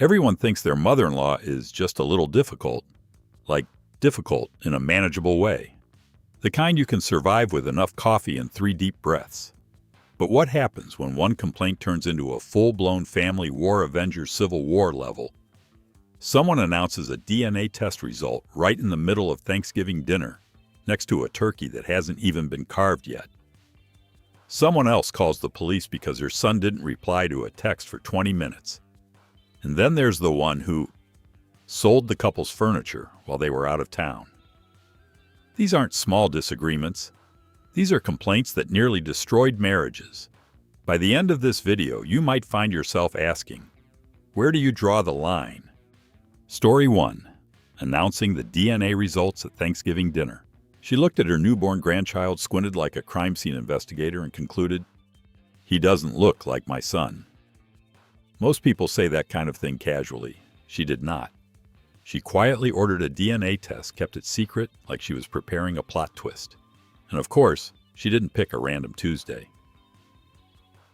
Everyone thinks their mother-in-law is just a little difficult, like difficult in a manageable way. The kind you can survive with enough coffee and 3 deep breaths. But what happens when one complaint turns into a full-blown family war Avengers Civil War level? Someone announces a DNA test result right in the middle of Thanksgiving dinner, next to a turkey that hasn't even been carved yet. Someone else calls the police because her son didn't reply to a text for 20 minutes. And then there's the one who sold the couple's furniture while they were out of town. These aren't small disagreements. These are complaints that nearly destroyed marriages. By the end of this video, you might find yourself asking, where do you draw the line? Story 1. Announcing the DNA results at Thanksgiving dinner. She looked at her newborn grandchild, squinted like a crime scene investigator, and concluded, "He doesn't look like my son." Most people say that kind of thing casually. She did not. She quietly ordered a DNA test, kept it secret like she was preparing a plot twist. And of course, she didn't pick a random Tuesday.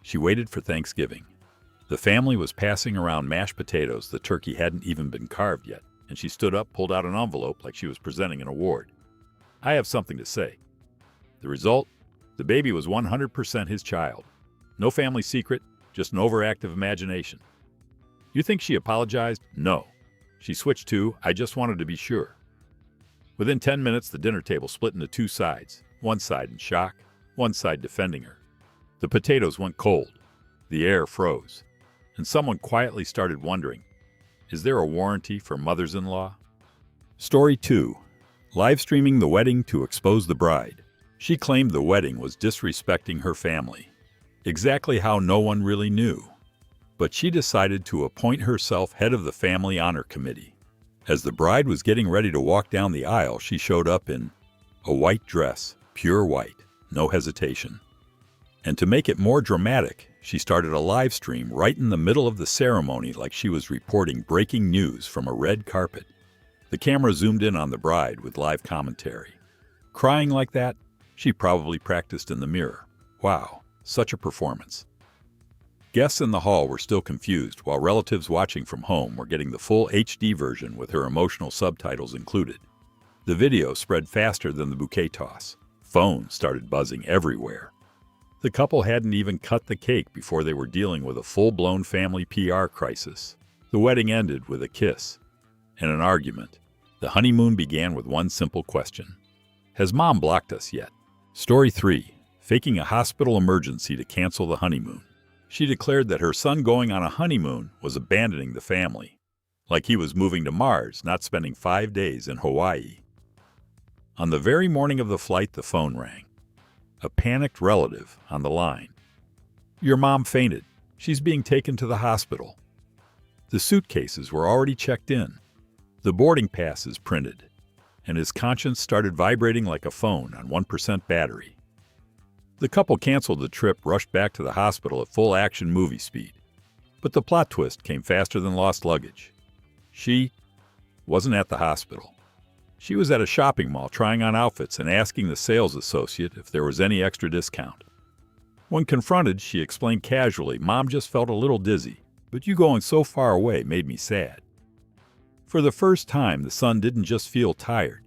She waited for Thanksgiving. The family was passing around mashed potatoes. The turkey hadn't even been carved yet, and she stood up, pulled out an envelope like she was presenting an award. "I have something to say." The result? The baby was 100% his child. No family secret, just an overactive imagination. You think she apologized? No. She switched to, "I just wanted to be sure." Within 10 minutes, the dinner table split into 2 sides, one side in shock, one side defending her. The potatoes went cold. The air froze. And someone quietly started wondering, is there a warranty for mothers-in-law? Story 2. Live streaming the wedding to expose the bride. She claimed the wedding was disrespecting her family. Exactly how no one really knew. But she decided to appoint herself head of the family honor committee. As the bride was getting ready to walk down the aisle, she showed up in a white dress, pure white, no hesitation. And to make it more dramatic, she started a live stream right in the middle of the ceremony like she was reporting breaking news from a red carpet. The camera zoomed in on the bride with live commentary. Crying like that? She probably practiced in the mirror. Wow, such a performance. Guests in the hall were still confused, while relatives watching from home were getting the full HD version with her emotional subtitles included. The video spread faster than the bouquet toss. Phones started buzzing everywhere. The couple hadn't even cut the cake before they were dealing with a full-blown family PR crisis. The wedding ended with a kiss and an argument. The honeymoon began with one simple question. Has Mom blocked us yet? Story 3. Faking a hospital emergency to cancel the honeymoon. She declared that her son going on a honeymoon was abandoning the family. Like he was moving to Mars, not spending 5 days in Hawaii. On the very morning of the flight, the phone rang. A panicked relative on the line. "Your mom fainted. She's being taken to the hospital." The suitcases were already checked in. The boarding passes printed. And his conscience started vibrating like a phone on 1% battery. The couple canceled the trip, rushed back to the hospital at full action movie speed. But the plot twist came faster than lost luggage. She wasn't at the hospital. She was at a shopping mall trying on outfits and asking the sales associate if there was any extra discount. When confronted, she explained casually, "Mom just felt a little dizzy, but you going so far away made me sad." For the first time, the son didn't just feel tired.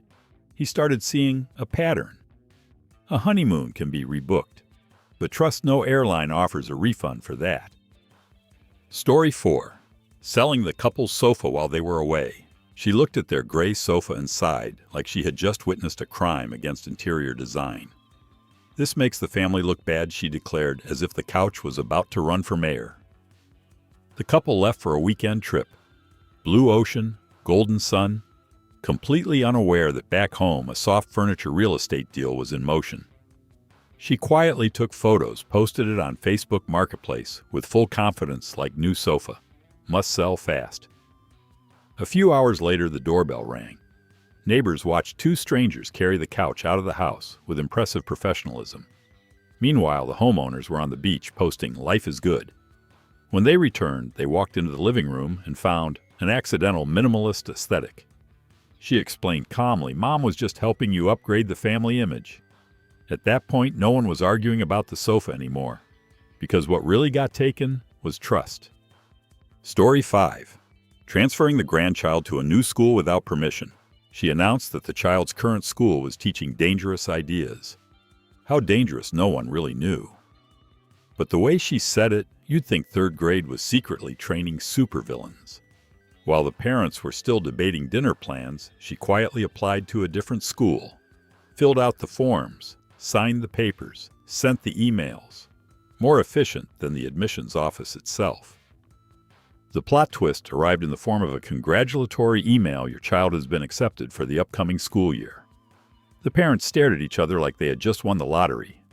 He started seeing a pattern. A honeymoon can be rebooked, but trust no airline offers a refund for that. Story 4. Selling the couple's sofa while they were away. She looked at their gray sofa and sighed like she had just witnessed a crime against interior design. "This makes the family look bad," she declared, as if the couch was about to run for mayor. The couple left for a weekend trip. Blue ocean, golden sun, completely unaware that back home a soft furniture real estate deal was in motion. She quietly took photos, posted it on Facebook Marketplace with full confidence like new sofa. Must sell fast. A few hours later, the doorbell rang. Neighbors watched 2 strangers carry the couch out of the house with impressive professionalism. Meanwhile, the homeowners were on the beach posting "Life is good." When they returned, they walked into the living room and found an accidental minimalist aesthetic. She explained calmly, "Mom was just helping you upgrade the family image." At that point, no one was arguing about the sofa anymore, because what really got taken was trust. Story 5. Transferring the grandchild to a new school without permission, she announced that the child's current school was teaching dangerous ideas. How dangerous, no one really knew. But the way she said it, you'd think third grade was secretly training supervillains. While the parents were still debating dinner plans, she quietly applied to a different school, filled out the forms, signed the papers, sent the emails. More efficient than the admissions office itself. The plot twist arrived in the form of a congratulatory email: your child has been accepted for the upcoming school year. The parents stared at each other like they had just won the lottery,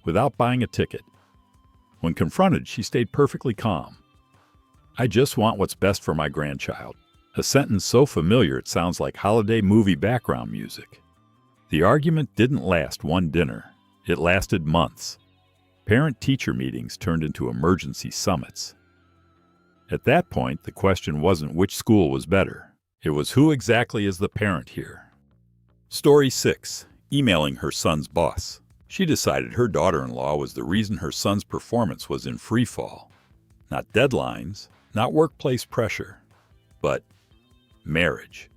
without buying a ticket. When confronted, she stayed perfectly calm. "I just want what's best for my grandchild." A sentence so familiar it sounds like holiday movie background music. The argument didn't last one dinner. It lasted months. Parent-teacher meetings turned into emergency summits. At that point, the question wasn't which school was better. It was who exactly is the parent here. Story 6. Emailing her son's boss. She decided her daughter-in-law was the reason her son's performance was in free fall. Not deadlines, not workplace pressure, but marriage.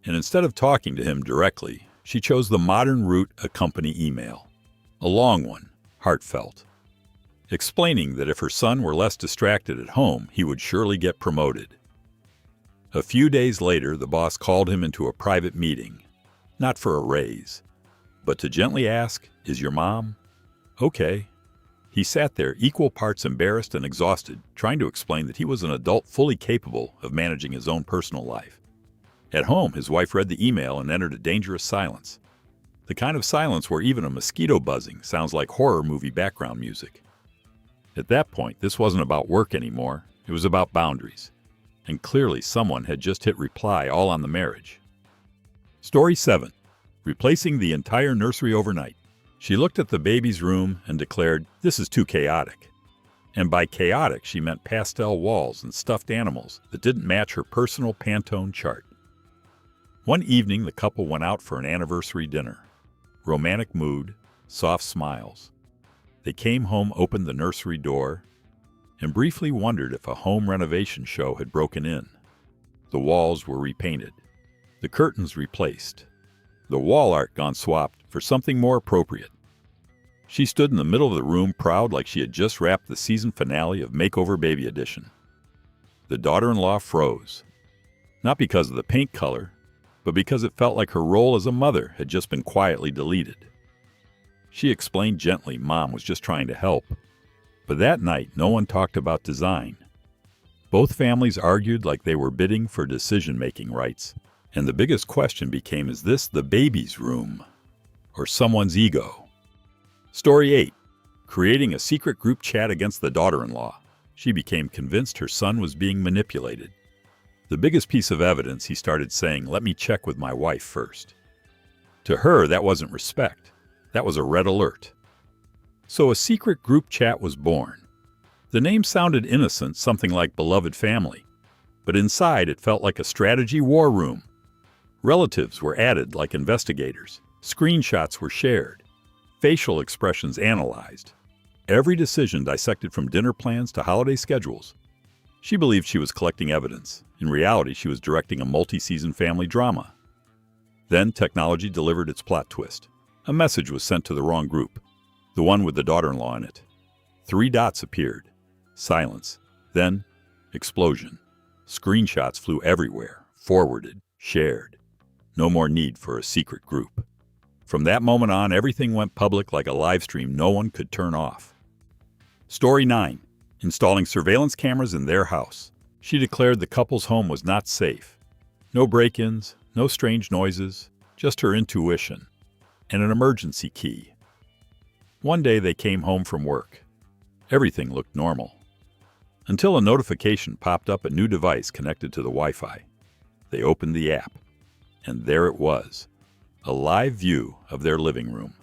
And instead of talking to him directly, she chose the modern route, a company email. A long one, heartfelt, explaining that if her son were less distracted at home, he would surely get promoted. A few days later, the boss called him into a private meeting, not for a raise, but to gently ask, "Is your mom okay?" He sat there, equal parts embarrassed and exhausted, trying to explain that he was an adult fully capable of managing his own personal life. At home, his wife read the email and entered a dangerous silence. The kind of silence where even a mosquito buzzing sounds like horror movie background music. At that point, this wasn't about work anymore. It was about boundaries. And clearly someone had just hit reply all on the marriage. Story 7. Replacing the entire nursery overnight. She looked at the baby's room and declared, "This is too chaotic." And by chaotic, she meant pastel walls and stuffed animals that didn't match her personal Pantone chart. One evening, the couple went out for an anniversary dinner. Romantic mood, soft smiles. They came home, opened the nursery door, and briefly wondered if a home renovation show had broken in. The walls were repainted, the curtains replaced, the wall art gone swapped for something more appropriate. She stood in the middle of the room, proud like she had just wrapped the season finale of Makeover Baby Edition. The daughter-in-law froze, not because of the paint color, but because it felt like her role as a mother had just been quietly deleted. She explained gently Mom was just trying to help. But that night, no one talked about design. Both families argued like they were bidding for decision-making rights. And the biggest question became, is this the baby's room or someone's ego? Story 8. Creating a secret group chat against the daughter-in-law. She became convinced her son was being manipulated. The biggest piece of evidence, he started saying, "Let me check with my wife first." To her, that wasn't respect. That was a red alert. So a secret group chat was born. The name sounded innocent, something like Beloved Family. But inside, it felt like a strategy war room. Relatives were added like investigators. Screenshots were shared. Facial expressions analyzed. Every decision dissected, from dinner plans to holiday schedules. She believed she was collecting evidence. In reality, she was directing a multi-season family drama. Then technology delivered its plot twist. A message was sent to the wrong group, the one with the daughter-in-law in it. 3 dots appeared. Silence. Then, explosion. Screenshots flew everywhere, forwarded, shared. No more need for a secret group. From that moment on, everything went public like a live stream no one could turn off. Story 9. Installing surveillance cameras in their house. She declared the couple's home was not safe. No break-ins, no strange noises, just her intuition, and an emergency key. One day they came home from work. Everything looked normal. Until a notification popped up, a new device connected to the Wi-Fi. They opened the app, and there it was. A live view of their living room.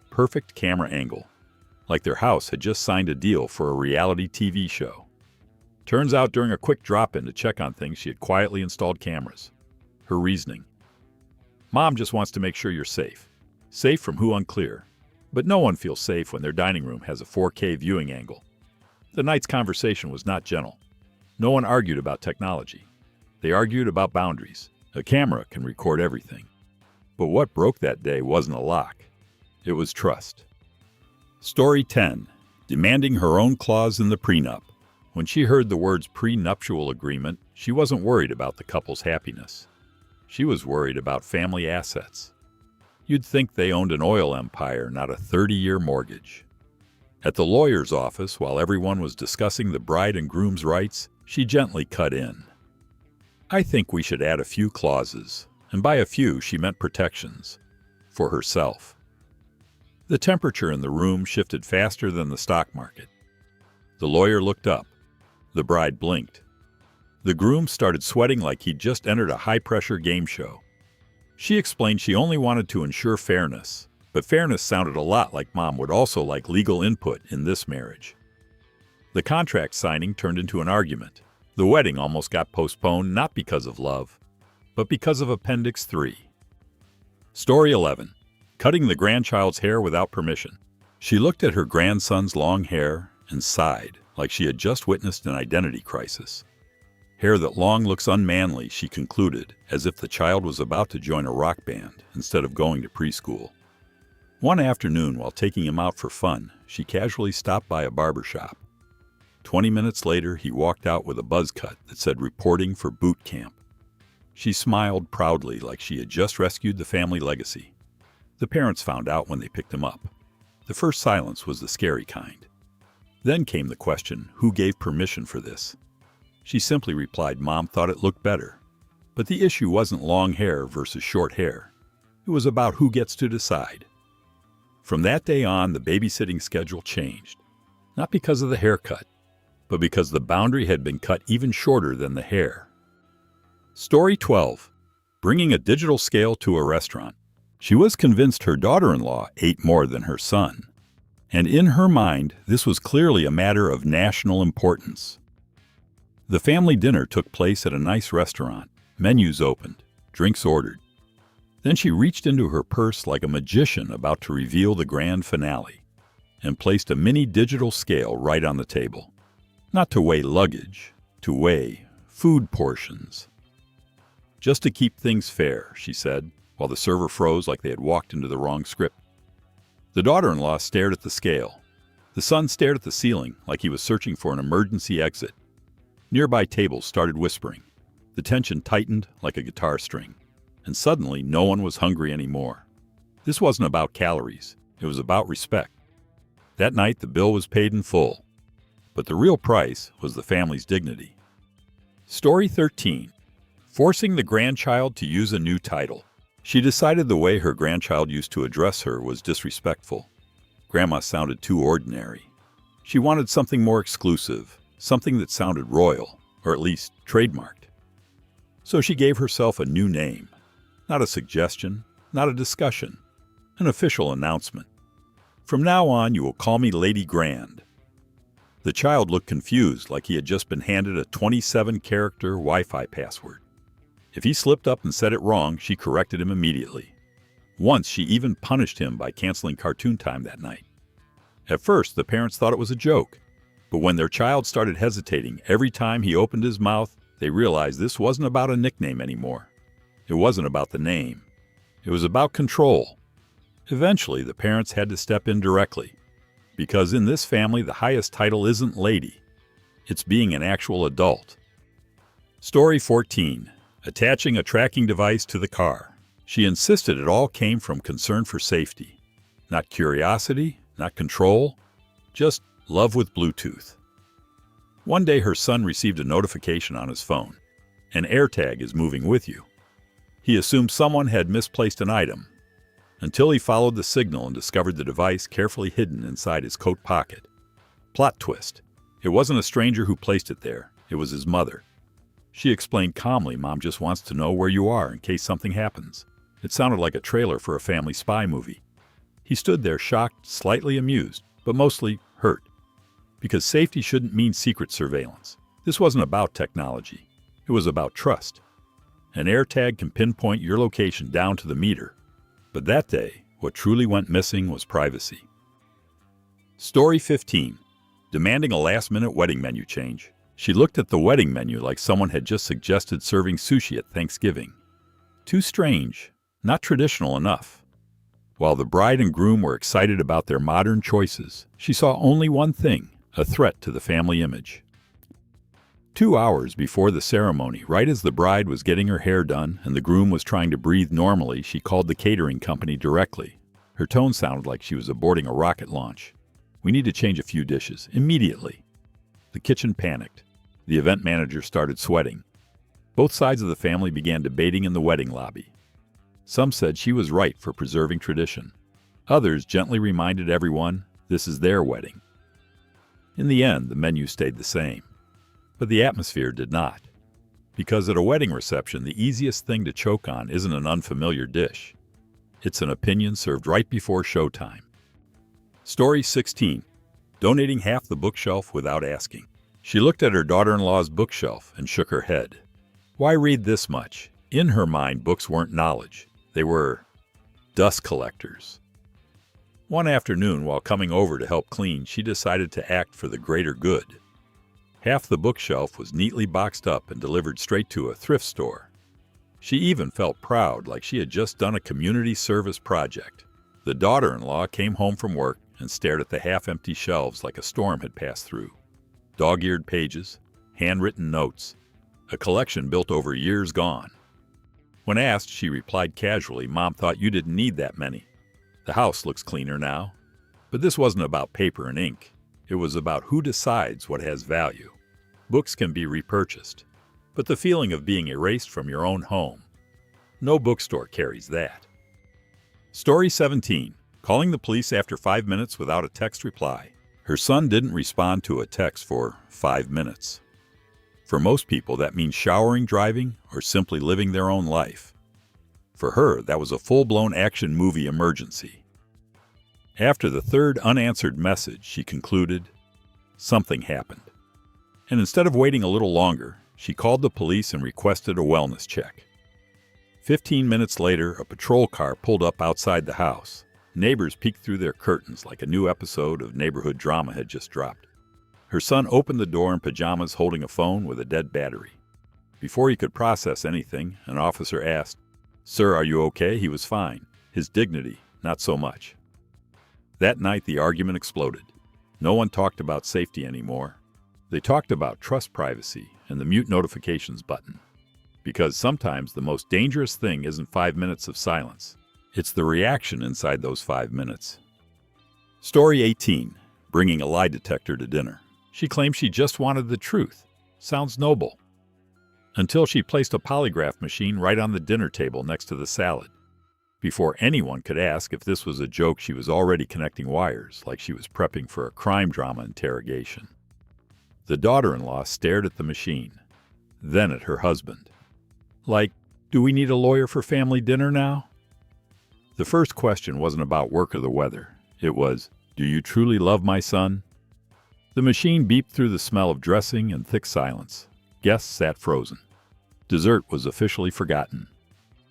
Perfect camera angle. Like their house had just signed a deal for a reality TV show. Turns out during a quick drop-in to check on things, she had quietly installed cameras. Her reasoning: Mom just wants to make sure you're safe. Safe from who? Unclear. But no one feels safe when their dining room has a 4K viewing angle. The night's conversation was not gentle. No one argued about technology. They argued about boundaries. A camera can record everything. But what broke that day wasn't a lock. It was trust. Story 10. Demanding her own clause in the prenup. When she heard the words prenuptial agreement, she wasn't worried about the couple's happiness. She was worried about family assets. You'd think they owned an oil empire, not a 30-year mortgage. At the lawyer's office, while everyone was discussing the bride and groom's rights, she gently cut in. I think we should add a few clauses, and by a few she meant protections, for herself. The temperature in the room shifted faster than the stock market. The lawyer looked up. The bride blinked. The groom started sweating like he'd just entered a high-pressure game show. She explained she only wanted to ensure fairness, but fairness sounded a lot like Mom would also like legal input in this marriage. The contract signing turned into an argument. The wedding almost got postponed not because of love, but because of Appendix 3. Story 11. Cutting the grandchild's hair without permission. She looked at her grandson's long hair and sighed, like she had just witnessed an identity crisis. Hair that long looks unmanly, she concluded, as if the child was about to join a rock band instead of going to preschool. One afternoon, while taking him out for fun, she casually stopped by a barber shop. 20 minutes later, he walked out with a buzz cut that said reporting for boot camp. She smiled proudly like she had just rescued the family legacy. The parents found out when they picked him up. The first silence was the scary kind. Then came the question, who gave permission for this? She simply replied Mom thought it looked better. But the issue wasn't long hair versus short hair. It was about who gets to decide. From that day on, the babysitting schedule changed. Not because of the haircut, but because the boundary had been cut even shorter than the hair. Story 12. Bringing a digital scale to a restaurant. She was convinced her daughter-in-law ate more than her son. And in her mind, this was clearly a matter of national importance. The family dinner took place at a nice restaurant. Menus opened, drinks ordered. Then she reached into her purse like a magician about to reveal the grand finale, and placed a mini digital scale right on the table. Not to weigh luggage, to weigh food portions. Just to keep things fair, she said, while the server froze like they had walked into the wrong script. The daughter-in-law stared at the scale. The son stared at the ceiling like he was searching for an emergency exit. Nearby tables started whispering. The tension tightened like a guitar string. And suddenly, no one was hungry anymore. This wasn't about calories. It was about respect. That night, the bill was paid in full. But the real price was the family's dignity. Story 13. Forcing the grandchild to use a new title. She decided the way her grandchild used to address her was disrespectful. Grandma sounded too ordinary. She wanted something more exclusive, something that sounded royal, or at least trademarked. So she gave herself a new name. Not a suggestion, not a discussion, an official announcement. From now on, you will call me Lady Grand. The child looked confused, like he had just been handed a 27-character Wi-Fi password. If he slipped up and said it wrong, she corrected him immediately. Once, she even punished him by canceling cartoon time that night. At first, the parents thought it was a joke, but when their child started hesitating every time he opened his mouth, they realized this wasn't about a nickname anymore. It wasn't about the name. It was about control. Eventually, the parents had to step in directly, because in this family, the highest title isn't lady. It's being an actual adult. Story 14. Attaching a tracking device to the car. She insisted it all came from concern for safety. Not curiosity, not control, just love with Bluetooth. One day her son received a notification on his phone. An AirTag is moving with you. He assumed someone had misplaced an item, until he followed the signal and discovered the device carefully hidden inside his coat pocket. Plot twist. It wasn't a stranger who placed it there. It was his mother. She explained calmly, Mom just wants to know where you are in case something happens. It sounded like a trailer for a family spy movie. He stood there shocked, slightly amused, but mostly hurt. Because safety shouldn't mean secret surveillance. This wasn't about technology. It was about trust. An AirTag can pinpoint your location down to the meter. But that day, what truly went missing was privacy. Story 15. Demanding a last-minute wedding menu change. She looked at the wedding menu like someone had just suggested serving sushi at Thanksgiving. Too strange, not traditional enough. While the bride and groom were excited about their modern choices, she saw only one thing, a threat to the family image. 2 hours before the ceremony, right as the bride was getting her hair done and the groom was trying to breathe normally, she called the catering company directly. Her tone sounded like she was aborting a rocket launch. "We need to change a few dishes, immediately." The kitchen panicked. The event manager started sweating. Both sides of the family began debating in the wedding lobby. Some said she was right for preserving tradition. Others gently reminded everyone this is their wedding. In the end, the menu stayed the same. But the atmosphere did not. Because at a wedding reception, the easiest thing to choke on isn't an unfamiliar dish. It's an opinion served right before showtime. Story 16. Donating half the bookshelf without asking. She looked at her daughter-in-law's bookshelf and shook her head. Why read this much? In her mind, books weren't knowledge. They were dust collectors. One afternoon, while coming over to help clean, she decided to act for the greater good. Half the bookshelf was neatly boxed up and delivered straight to a thrift store. She even felt proud, like she had just done a community service project. The daughter-in-law came home from work and stared at the half-empty shelves like a storm had passed through. Dog-eared pages, handwritten notes, a collection built over years gone. When asked, she replied casually, "Mom thought you didn't need that many. The house looks cleaner now." But this wasn't about paper and ink. It was about who decides what has value. Books can be repurchased, but the feeling of being erased from your own home, no bookstore carries that. Story 17. Calling the police after 5 minutes without a text reply. Her son didn't respond to a text for 5 minutes. For most people, that means showering, driving, or simply living their own life. For her, that was a full-blown action movie emergency. After the third unanswered message, she concluded, something happened. And instead of waiting a little longer, she called the police and requested a wellness check. 15 minutes later, a patrol car pulled up outside the house. Neighbors peeked through their curtains like a new episode of neighborhood drama had just dropped. Her son opened the door in pajamas holding a phone with a dead battery. Before he could process anything, an officer asked, "Sir, are you okay?" He was fine. His dignity, not so much. That night, the argument exploded. No one talked about safety anymore. They talked about trust, privacy, and the mute notifications button. Because sometimes the most dangerous thing isn't 5 minutes of silence. It's the reaction inside those 5 minutes. Story 18. Bringing a lie detector to dinner. She claimed she just wanted the truth. Sounds noble. Until she placed a polygraph machine right on the dinner table next to the salad. Before anyone could ask if this was a joke, she was already connecting wires, like she was prepping for a crime drama interrogation. The daughter-in-law stared at the machine, then at her husband. Like, do we need a lawyer for family dinner now? The first question wasn't about work or the weather. It was, do you truly love my son? The machine beeped through the smell of dressing and thick silence. Guests sat frozen. Dessert was officially forgotten.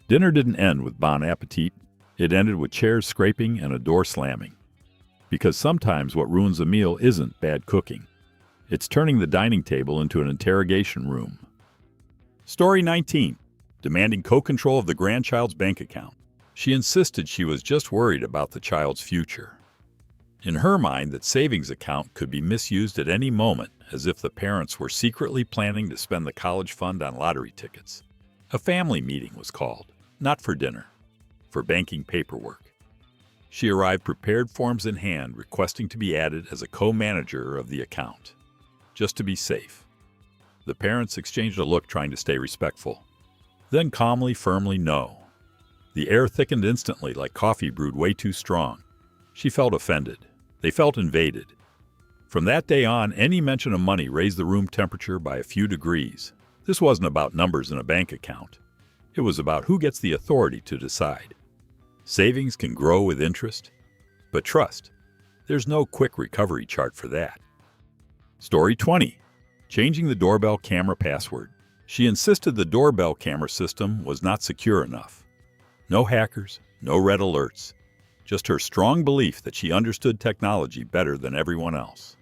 Dinner didn't end with bon appetit. It ended with chairs scraping and a door slamming. Because sometimes what ruins a meal isn't bad cooking. It's turning the dining table into an interrogation room. Story 19. Demanding co-control of the grandchild's bank account. She insisted she was just worried about the child's future. In her mind, that savings account could be misused at any moment, as if the parents were secretly planning to spend the college fund on lottery tickets. A family meeting was called, not for dinner, for banking paperwork. She arrived prepared, forms in hand, requesting to be added as a co-manager of the account, just to be safe. The parents exchanged a look, trying to stay respectful. Then calmly, firmly, no. The air thickened instantly, like coffee brewed way too strong. She felt offended. They felt invaded. From that day on, any mention of money raised the room temperature by a few degrees. This wasn't about numbers in a bank account. It was about who gets the authority to decide. Savings can grow with interest, but trust, there's no quick recovery chart for that. Story 20. Changing the doorbell camera password. She insisted the doorbell camera system was not secure enough. No hackers, no red alerts. Just her strong belief that she understood technology better than everyone else.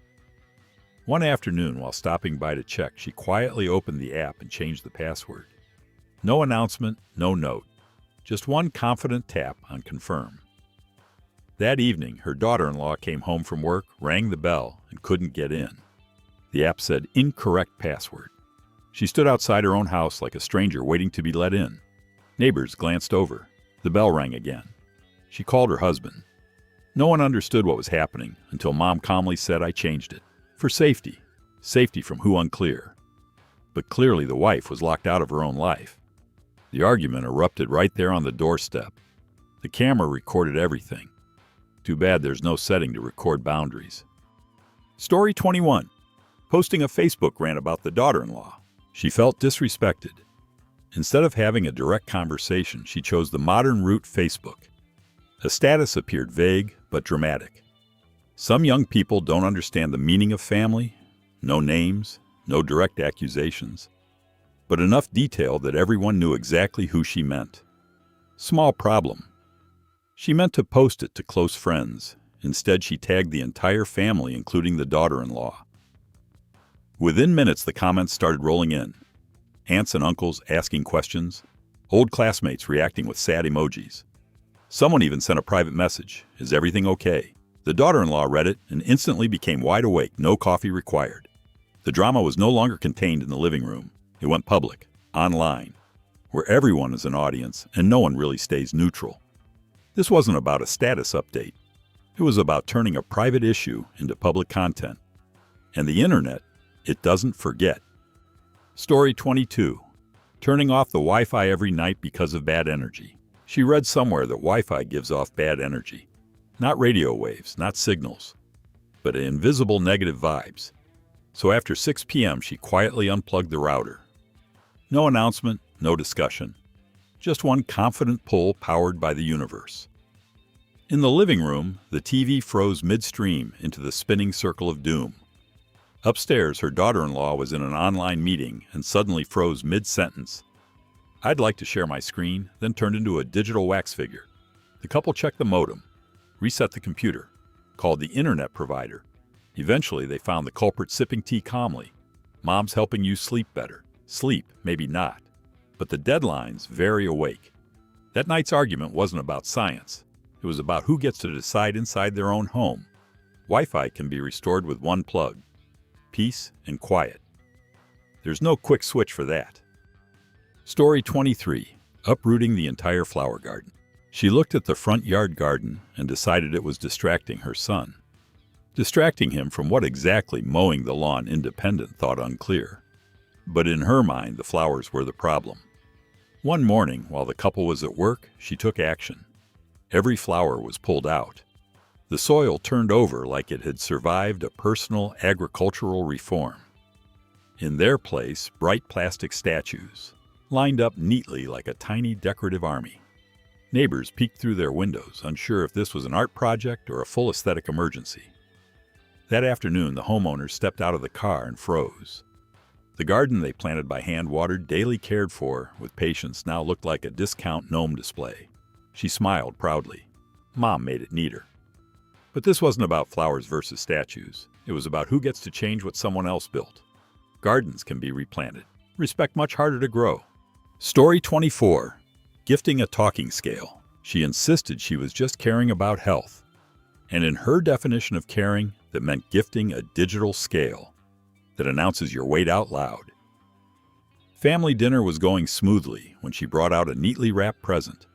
One afternoon, while stopping by to check, she quietly opened the app and changed the password. No announcement, no note. Just one confident tap on confirm. That evening, her daughter-in-law came home from work, rang the bell, and couldn't get in. The app said incorrect password. She stood outside her own house like a stranger waiting to be let in. Neighbors glanced over. The bell rang again. She called her husband. No one understood what was happening until Mom calmly said, "I changed it. For safety." Safety from who, unclear. But clearly the wife was locked out of her own life. The argument erupted right there on the doorstep. The camera recorded everything. Too bad there's no setting to record boundaries. Story 21. Posting a Facebook rant about the daughter-in-law. She felt disrespected. Instead of having a direct conversation, she chose the modern route, Facebook. A status appeared vague but dramatic. Some young people don't understand the meaning of family. No names, no direct accusations, but enough detail that everyone knew exactly who she meant. Small problem. She meant to post it to close friends. Instead, she tagged the entire family, including the daughter-in-law. Within minutes, the comments started rolling in. Aunts and uncles asking questions, old classmates reacting with sad emojis. Someone even sent a private message, "Is everything okay?" The daughter-in-law read it and instantly became wide awake, no coffee required. The drama was no longer contained in the living room. It went public, online, where everyone is an audience and no one really stays neutral. This wasn't about a status update. It was about turning a private issue into public content. And the internet, it doesn't forget. Story 22. Turning off the Wi-Fi every night because of bad energy. She read somewhere that Wi-Fi gives off bad energy. Not radio waves, not signals, but invisible negative vibes. So after 6 p.m., she quietly unplugged the router. No announcement, no discussion. Just one confident pull powered by the universe. In the living room, the TV froze midstream into the spinning circle of doom. Upstairs, her daughter-in-law was in an online meeting and suddenly froze mid-sentence. "I'd like to share my screen," then turned into a digital wax figure. The couple checked the modem, reset the computer, called the internet provider. Eventually, they found the culprit sipping tea calmly. Mom's helping you sleep better. Sleep, maybe not. But the deadline's very awake. That night's argument wasn't about science. It was about who gets to decide inside their own home. Wi-Fi can be restored with one plug. Peace and quiet. There's no quick switch for that. Story 23. Uprooting the entire flower garden. She looked at the front yard garden and decided it was distracting her son. Distracting him from what exactly mowing the lawn independent thought unclear. But in her mind, the flowers were the problem. One morning, while the couple was at work, she took action. Every flower was pulled out. The soil turned over like it had survived a personal agricultural reform. In their place, bright plastic statues, lined up neatly like a tiny decorative army. Neighbors peeked through their windows, unsure if this was an art project or a full aesthetic emergency. That afternoon, the homeowners stepped out of the car and froze. The garden they planted by hand, watered, daily cared for with patience, now looked like a discount gnome display. She smiled proudly. Mom made it neater. But this wasn't about flowers versus statues. It was about who gets to change what someone else built. Gardens can be replanted. Respect much harder to grow. Story 24. Gifting a talking scale. She insisted she was just caring about health. And in her definition of caring, that meant gifting a digital scale that announces your weight out loud. Family dinner was going smoothly when she brought out a neatly wrapped present.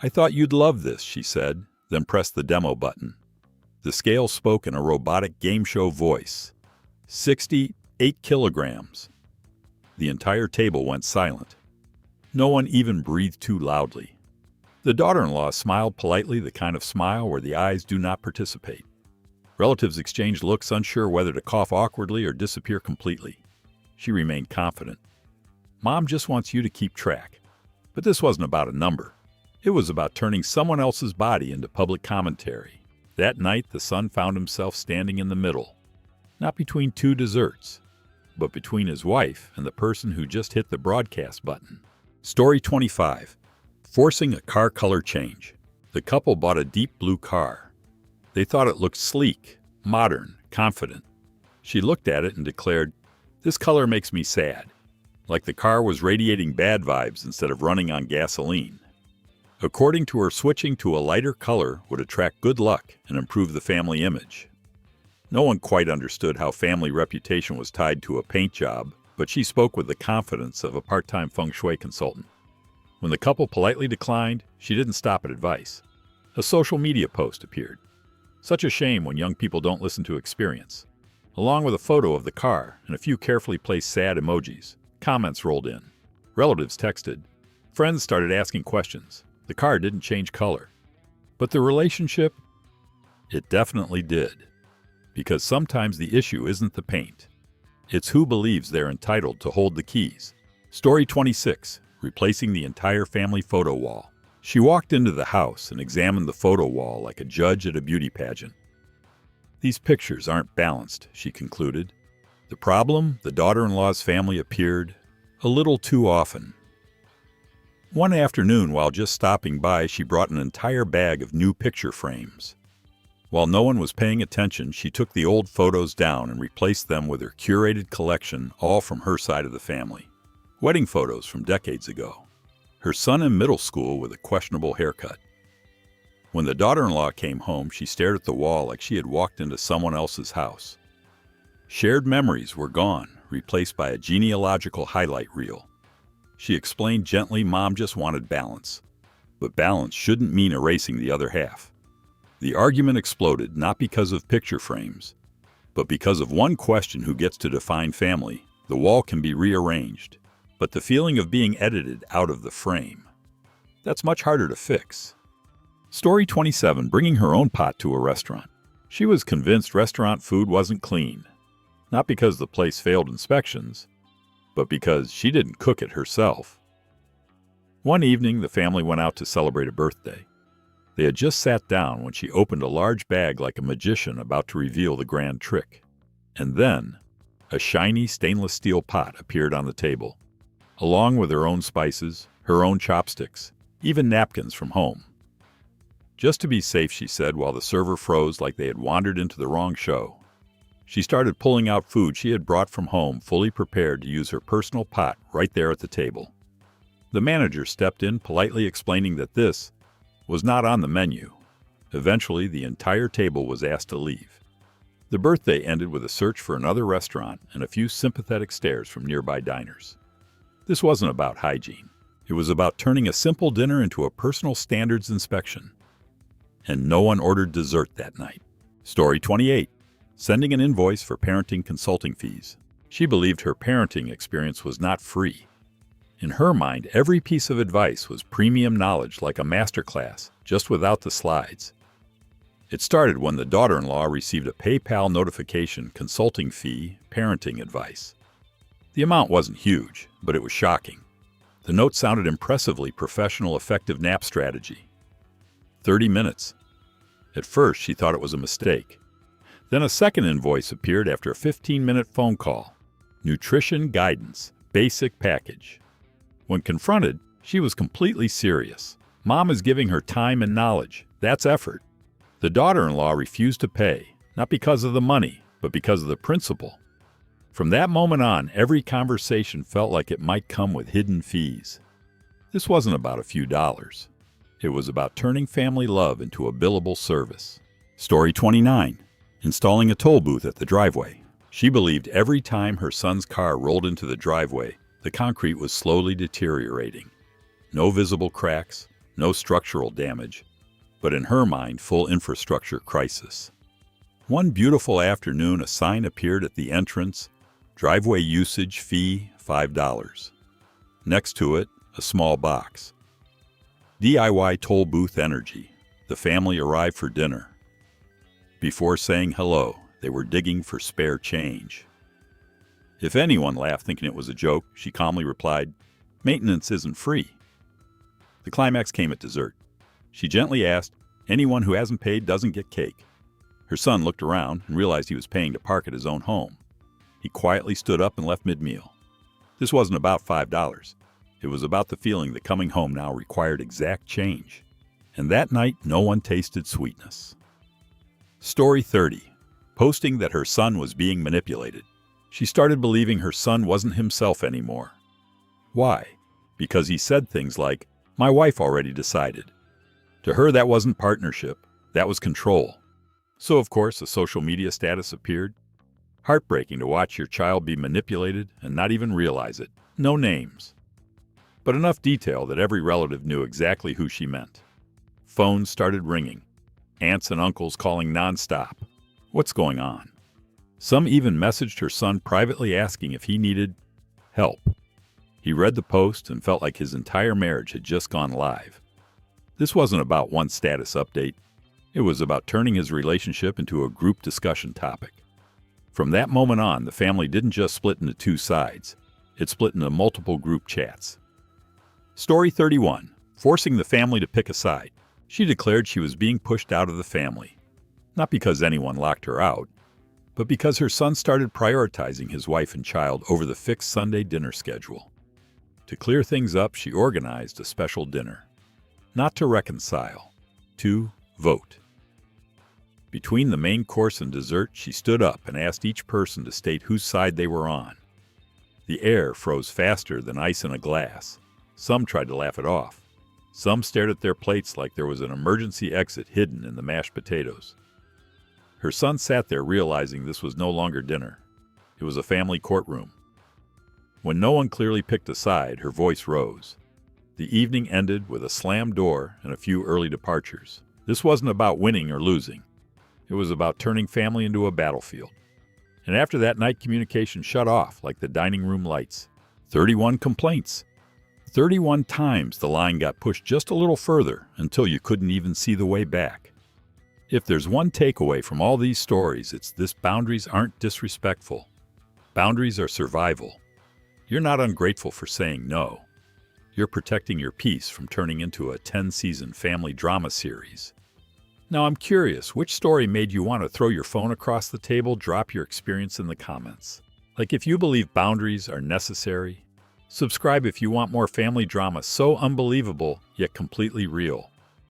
"I thought you'd love this," she said, then pressed the demo button. The scale spoke in a robotic game show voice. 68 kilograms. The entire table went silent. No one even breathed too loudly. The daughter-in-law smiled politely, the kind of smile where the eyes do not participate. Relatives exchanged looks, unsure whether to cough awkwardly or disappear completely. She remained confident. Mom just wants you to keep track. But this wasn't about a number. It was about turning someone else's body into public commentary. That night, the son found himself standing in the middle. Not between two desserts, but between his wife and the person who just hit the broadcast button. Story 25. Forcing a car color change. The couple bought a deep blue car. They thought it looked sleek, modern, confident. She looked at it and declared, "This color makes me sad," like the car was radiating bad vibes instead of running on gasoline. According to her, switching to a lighter color would attract good luck and improve the family image. No one quite understood how family reputation was tied to a paint job, but she spoke with the confidence of a part-time feng shui consultant. When the couple politely declined, she didn't stop at advice. A social media post appeared. Such a shame when young people don't listen to experience. Along with a photo of the car and a few carefully placed sad emojis, comments rolled in. Relatives texted. Friends started asking questions. The car didn't change color. But the relationship? It definitely did. Because sometimes the issue isn't the paint. It's who believes they're entitled to hold the keys. Story 26. Replacing the entire family photo wall. She walked into the house and examined the photo wall like a judge at a beauty pageant. These pictures aren't balanced, she concluded. The problem, the daughter-in-law's family appeared a little too often. One afternoon, while just stopping by, she brought an entire bag of new picture frames. While no one was paying attention, she took the old photos down and replaced them with her curated collection, all from her side of the family. Wedding photos from decades ago. Her son in middle school with a questionable haircut. When the daughter-in-law came home, she stared at the wall like she had walked into someone else's house. Shared memories were gone, replaced by a genealogical highlight reel. She explained gently, Mom just wanted balance. But balance shouldn't mean erasing the other half. The argument exploded not because of picture frames, but because of one question: who gets to define family. The wall can be rearranged, but the feeling of being edited out of the frame, that's much harder to fix. Story 27. Bringing her own pot to a restaurant. She was convinced restaurant food wasn't clean, not because the place failed inspections, but because she didn't cook it herself. One evening, the family went out to celebrate a birthday. They had just sat down when she opened a large bag like a magician about to reveal the grand trick. And then, a shiny stainless steel pot appeared on the table, along with her own spices, her own chopsticks, even napkins from home. Just to be safe, she said, while the server froze like they had wandered into the wrong show. She started pulling out food she had brought from home, fully prepared to use her personal pot right there at the table. The manager stepped in, politely explaining that this was not on the menu. Eventually, the entire table was asked to leave. The birthday ended with a search for another restaurant and a few sympathetic stares from nearby diners. This wasn't about hygiene. It was about turning a simple dinner into a personal standards inspection. And no one ordered dessert that night. Story 28. Sending an invoice for parenting consulting fees. She believed her parenting experience was not free. In her mind, every piece of advice was premium knowledge, like a masterclass, just without the slides. It started when the daughter-in-law received a PayPal notification: consulting fee, parenting advice. The amount wasn't huge, but it was shocking. The note sounded impressively professional, effective nap strategy. 30 minutes. At first, she thought it was a mistake. Then a second invoice appeared after a 15-minute phone call. Nutrition guidance, basic package. When confronted, she was completely serious. Mom is giving her time and knowledge. That's effort. The daughter-in-law refused to pay, not because of the money, but because of the principle. From that moment on, every conversation felt like it might come with hidden fees. This wasn't about a few dollars. It was about turning family love into a billable service. Story 29. Installing a toll booth at the driveway. She believed every time her son's car rolled into the driveway, the concrete was slowly deteriorating. No visible cracks, no structural damage, but in her mind, full infrastructure crisis. One beautiful afternoon, a sign appeared at the entrance: driveway usage fee $5. Next to it, a small box: DIY toll booth energy. The family arrived for dinner. Before saying hello, they were digging for spare change. If anyone laughed thinking it was a joke, she calmly replied, "Maintenance isn't free." The climax came at dessert. She gently asked, "Anyone who hasn't paid doesn't get cake." Her son looked around and realized he was paying to park at his own home. He quietly stood up and left mid-meal. This wasn't about $5. It was about the feeling that coming home now required exact change. And that night, no one tasted sweetness. Story 30. posting that her son was being manipulated. She started believing her son wasn't himself anymore. Why? Because he said things like, "My wife already decided." To her, that wasn't partnership, that was control. So, of course, a social media status appeared. Heartbreaking to watch your child be manipulated and not even realize it. No names. But enough detail that every relative knew exactly who she meant. Phones started ringing. Aunts and uncles calling nonstop. What's going on? Some even messaged her son privately asking if he needed help. He read the post and felt like his entire marriage had just gone live. This wasn't about one status update. It was about turning his relationship into a group discussion topic. From that moment on, the family didn't just split into two sides. It split into multiple group chats. Story 31. Forcing the family to pick a side. She declared she was being pushed out of the family. Not because anyone locked her out, but because her son started prioritizing his wife and child over the fixed Sunday dinner schedule. To clear things up, she organized a special dinner. Not to reconcile, to vote. Between the main course and dessert, she stood up and asked each person to state whose side they were on. The air froze faster than ice in a glass. Some tried to laugh it off. Some stared at their plates like there was an emergency exit hidden in the mashed potatoes. Her son sat there realizing this was no longer dinner. It was a family courtroom. When no one clearly picked a side, her voice rose. The evening ended with a slammed door and a few early departures. This wasn't about winning or losing. It was about turning family into a battlefield. And after that night, communication shut off like the dining room lights. 31 complaints. 31 times the line got pushed just a little further until you couldn't even see the way back. If there's one takeaway from all these stories, it's this: boundaries aren't disrespectful. Boundaries are survival. You're not ungrateful for saying no. You're protecting your peace from turning into a 10-season family drama series. Now, I'm curious, which story made you want to throw your phone across the table? Drop your experience in the comments. Like, if you believe boundaries are necessary. Subscribe if you want more family drama so unbelievable yet completely real.